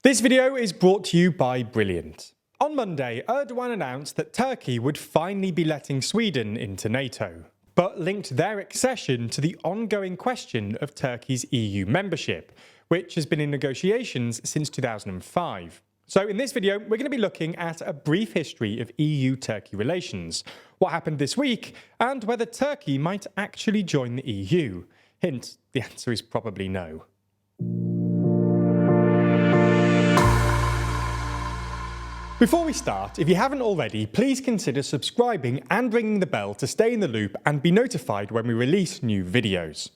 This video is brought to you by Brilliant. On Monday, Erdogan announced that Turkey would finally be letting Sweden into NATO, but linked their accession to the ongoing question of Turkey's EU membership, which has been in negotiations since 2005. So in this video, we're going to be looking at a brief history of EU-Turkey relations, what happened this week, and whether Turkey might actually join the EU. Hint, the answer is probably no. Before we start, if you haven't already, please consider subscribing and ringing the bell to stay in the loop and be notified when we release new videos.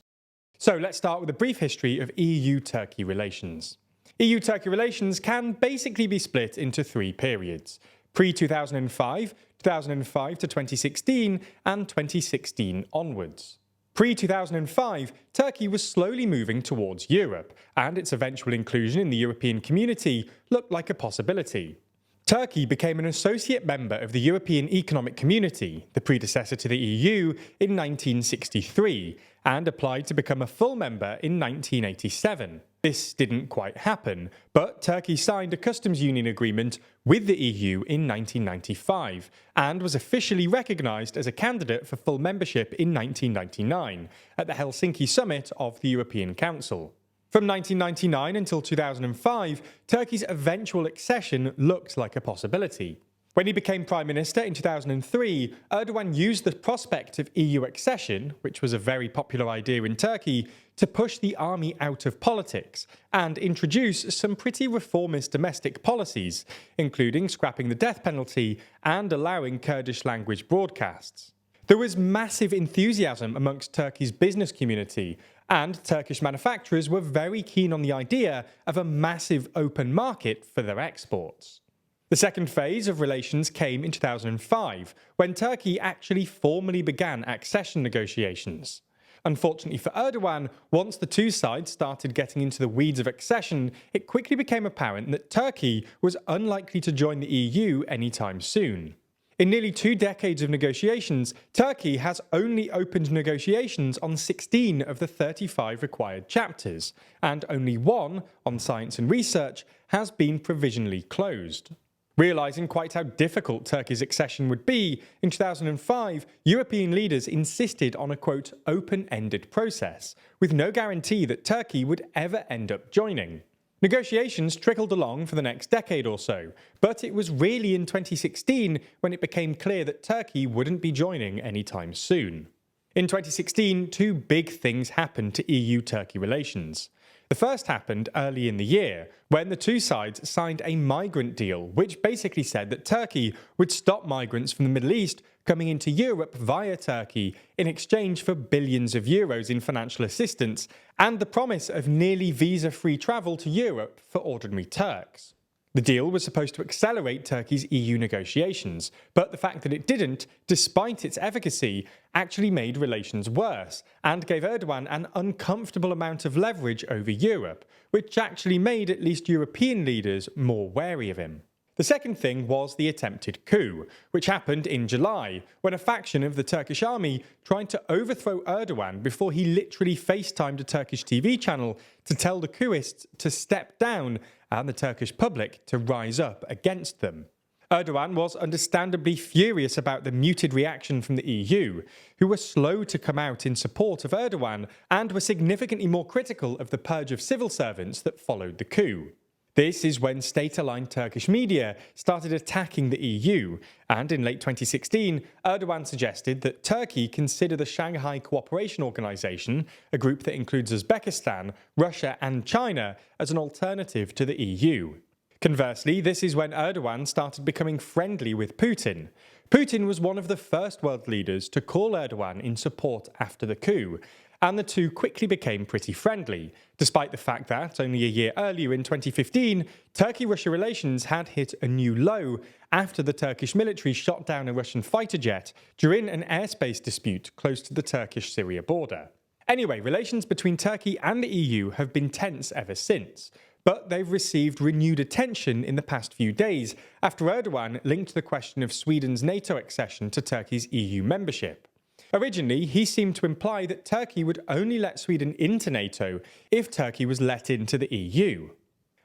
So let's start with a brief history of EU-Turkey relations. EU-Turkey relations can basically be split into three periods: pre-2005, 2005 to 2016, and 2016 onwards. Pre-2005, Turkey was slowly moving towards Europe, and its eventual inclusion in the European community looked like a possibility. Turkey became an associate member of the European Economic Community, the predecessor to the EU, in 1963, and applied to become a full member in 1987. This didn't quite happen, but Turkey signed a customs union agreement with the EU in 1995, and was officially recognised as a candidate for full membership in 1999, at the Helsinki summit of the European Council. From 1999 until 2005, Turkey's eventual accession looked like a possibility. When he became Prime Minister in 2003, Erdogan used the prospect of EU accession, which was a very popular idea in Turkey, to push the army out of politics and introduce some pretty reformist domestic policies, including scrapping the death penalty and allowing Kurdish language broadcasts. There was massive enthusiasm amongst Turkey's business community, and Turkish manufacturers were very keen on the idea of a massive open market for their exports. The second phase of relations came in 2005, when Turkey actually formally began accession negotiations. Unfortunately for Erdogan, once the two sides started getting into the weeds of accession, it quickly became apparent that Turkey was unlikely to join the EU anytime soon. In nearly 2 decades of negotiations, Turkey has only opened negotiations on 16 of the 35 required chapters, and only one, on science and research, has been provisionally closed. Realising quite how difficult Turkey's accession would be, in 2005, European leaders insisted on a quote, open-ended process, with no guarantee that Turkey would ever end up joining. Negotiations trickled along for the next decade or so, but it was really in 2016 when it became clear that Turkey wouldn't be joining anytime soon. In 2016, 2 big things happened to EU-Turkey relations. The first happened early in the year, when the two sides signed a migrant deal, which basically said that Turkey would stop migrants from the Middle East coming into Europe via Turkey in exchange for billions of euros in financial assistance and the promise of nearly visa-free travel to Europe for ordinary Turks. The deal was supposed to accelerate Turkey's EU negotiations, but the fact that it didn't, despite its efficacy, actually made relations worse and gave Erdogan an uncomfortable amount of leverage over Europe, which actually made at least European leaders more wary of him. The second thing was the attempted coup, which happened in July, when a faction of the Turkish army tried to overthrow Erdogan before he literally FaceTimed a Turkish TV channel to tell the coupists to step down and the Turkish public to rise up against them. Erdogan was understandably furious about the muted reaction from the EU, who were slow to come out in support of Erdogan and were significantly more critical of the purge of civil servants that followed the coup. This is when state-aligned Turkish media started attacking the EU, and in late 2016, Erdogan suggested that Turkey consider the Shanghai Cooperation Organization, a group that includes Uzbekistan, Russia and China, as an alternative to the EU. Conversely, this is when Erdogan started becoming friendly with Putin. Putin was one of the first world leaders to call Erdogan in support after the coup, and the two quickly became pretty friendly, despite the fact that, only a year earlier in 2015, Turkey-Russia relations had hit a new low after the Turkish military shot down a Russian fighter jet during an airspace dispute close to the Turkish-Syria border. Anyway, relations between Turkey and the EU have been tense ever since, but they've received renewed attention in the past few days after Erdogan linked the question of Sweden's NATO accession to Turkey's EU membership. Originally, he seemed to imply that Turkey would only let Sweden into NATO if Turkey was let into the EU.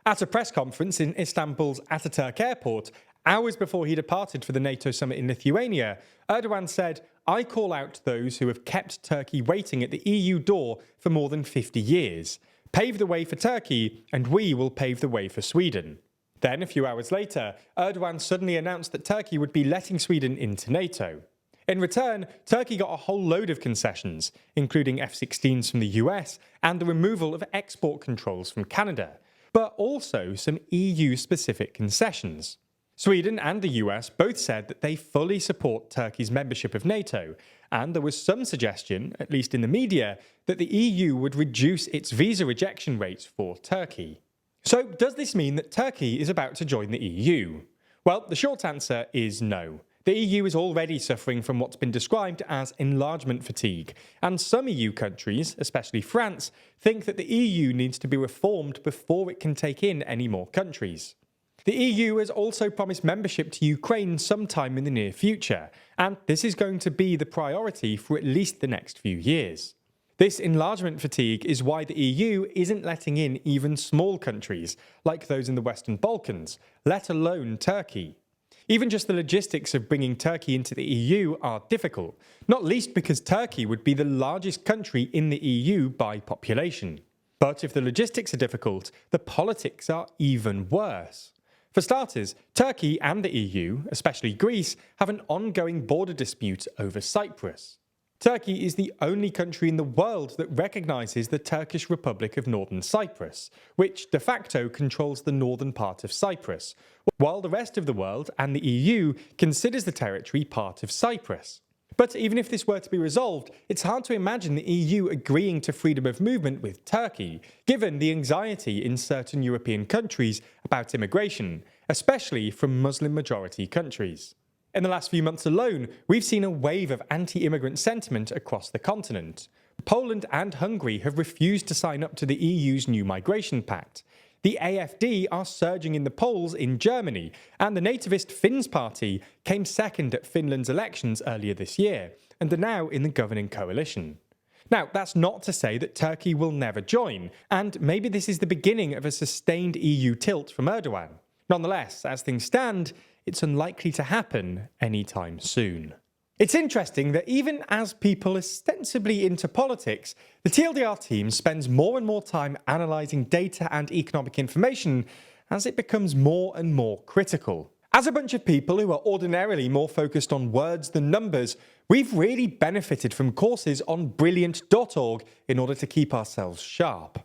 At a press conference in Istanbul's Ataturk airport, hours before he departed for the NATO summit in Lithuania, Erdogan said, "I call out those who have kept Turkey waiting at the EU door for more than 50 years. Pave the way for Turkey, and we will pave the way for Sweden." Then, a few hours later, Erdogan suddenly announced that Turkey would be letting Sweden into NATO. In return, Turkey got a whole load of concessions, including F-16s from the US and the removal of export controls from Canada, but also some EU-specific concessions. Sweden and the US both said that they fully support Turkey's membership of NATO, and there was some suggestion, at least in the media, that the EU would reduce its visa rejection rates for Turkey. So, does this mean that Turkey is about to join the EU? Well, the short answer is no. The EU is already suffering from what's been described as enlargement fatigue, and some EU countries, especially France, think that the EU needs to be reformed before it can take in any more countries. The EU has also promised membership to Ukraine sometime in the near future, and this is going to be the priority for at least the next few years. This enlargement fatigue is why the EU isn't letting in even small countries, like those in the Western Balkans, let alone Turkey. Even just the logistics of bringing Turkey into the EU are difficult, not least because Turkey would be the largest country in the EU by population. But if the logistics are difficult, the politics are even worse. For starters, Turkey and the EU, especially Greece, have an ongoing border dispute over Cyprus. Turkey is the only country in the world that recognises the Turkish Republic of Northern Cyprus, which de facto controls the northern part of Cyprus, while the rest of the world and the EU considers the territory part of Cyprus. But even if this were to be resolved, it's hard to imagine the EU agreeing to freedom of movement with Turkey, given the anxiety in certain European countries about immigration, especially from Muslim-majority countries. In the last few months alone, we've seen a wave of anti-immigrant sentiment across the continent. Poland and Hungary have refused to sign up to the EU's new migration pact. The AfD are surging in the polls in Germany, and the nativist Finns party came second at Finland's elections earlier this year, and are now in the governing coalition. Now, that's not to say that Turkey will never join, and maybe this is the beginning of a sustained EU tilt from Erdogan. Nonetheless, as things stand, it's unlikely to happen anytime soon. It's interesting that even as people ostensibly into politics, the TLDR team spends more and more time analysing data and economic information as it becomes more and more critical. As a bunch of people who are ordinarily more focused on words than numbers, we've really benefited from courses on brilliant.org in order to keep ourselves sharp.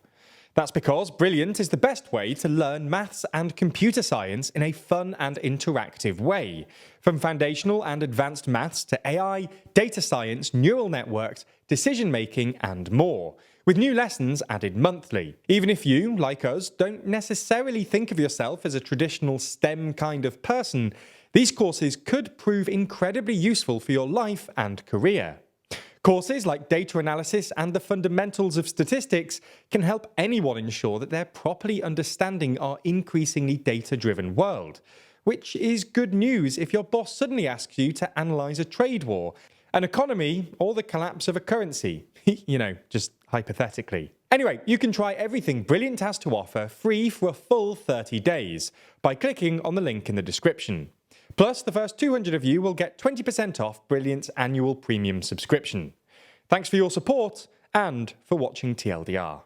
That's because Brilliant is the best way to learn maths and computer science in a fun and interactive way. From foundational and advanced maths to AI, data science, neural networks, decision-making and more, with new lessons added monthly. Even if you, like us, don't necessarily think of yourself as a traditional STEM kind of person, these courses could prove incredibly useful for your life and career. Courses like data analysis and the fundamentals of statistics can help anyone ensure that they're properly understanding our increasingly data-driven world, which is good news if your boss suddenly asks you to analyse a trade war, an economy, or the collapse of a currency. Just hypothetically. Anyway, you can try everything Brilliant has to offer free for a full 30 days by clicking on the link in the description. Plus, the first 200 of you will get 20% off Brilliant's annual premium subscription. Thanks for your support and for watching TLDR.